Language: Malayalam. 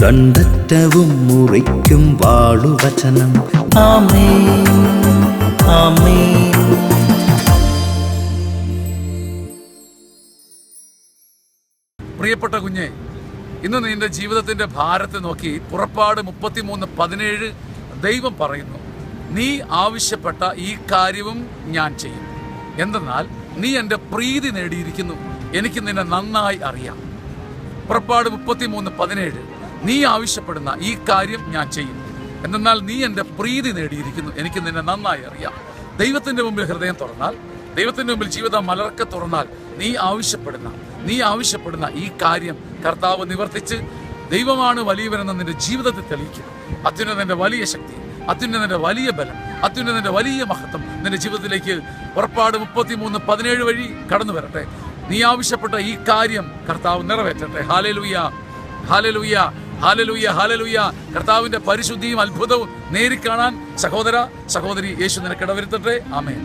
ദണ്ഡറ്റവും മുറിക്കും വാളുവചനം. ആമേൻ, ആമേൻ. പ്രിയപ്പെട്ട കുഞ്ഞെ, ഇന്ന് നിന്റെ ജീവിതത്തിന്റെ ഭാരത്തെ നോക്കി പുറപ്പാട് 33:17 ദൈവം പറയുന്നു, നീ ആവശ്യപ്പെട്ട ഈ കാര്യവും ഞാൻ ചെയ്യും. എന്തെന്നാൽ നീ എൻ്റെ പ്രീതി നേടിയിരിക്കുന്നു, എനിക്ക് നിന്നെ നന്നായി അറിയാം. പുറപ്പാട് 33:17 നീ ആവശ്യപ്പെടുന്ന ഈ കാര്യം ഞാൻ ചെയ്യും. എന്തെന്നാൽ നീ എൻ്റെ പ്രീതി നേടിയിരിക്കുന്നു, എനിക്ക് നിന്നെ നന്നായി അറിയാം. ദൈവത്തിൻ്റെ മുമ്പിൽ ഹൃദയം തുറന്നാൽ, ദൈവത്തിൻ്റെ മുമ്പിൽ ജീവിതം മലർക്കെ തുറന്നാൽ നീ ആവശ്യപ്പെടുന്ന ഈ കാര്യം കർത്താവ് നിവർത്തിച്ച് ദൈവമാണ് വലിയവനെന്ന് നിന്റെ ജീവിതത്തിൽ തെളിയിക്കും. അത്യുന്നതന്റെ വലിയ ശക്തി, അത്യുന്നതന്റെ വലിയ ബലം, അത്യുന്നതന്റെ വലിയ മഹത്വം നിന്റെ ജീവിതത്തിലേക്ക് പുറപ്പാട് 33:17 വഴി കടന്നു വരട്ടെ. നീ ആവശ്യപ്പെട്ട ഈ കാര്യം കർത്താവ് നിറവേറ്റട്ടെ. Hallelujah, hallelujah, hallelujah, hallelujah. കർത്താവിന്റെ പരിശുദ്ധിയും അത്ഭുതവും നേരിൽ കാണാൻ സഹോദര, സഹോദരി, യേശു നിനക്ക് ഇടവരുത്തട്ടെ. ആമേൻ.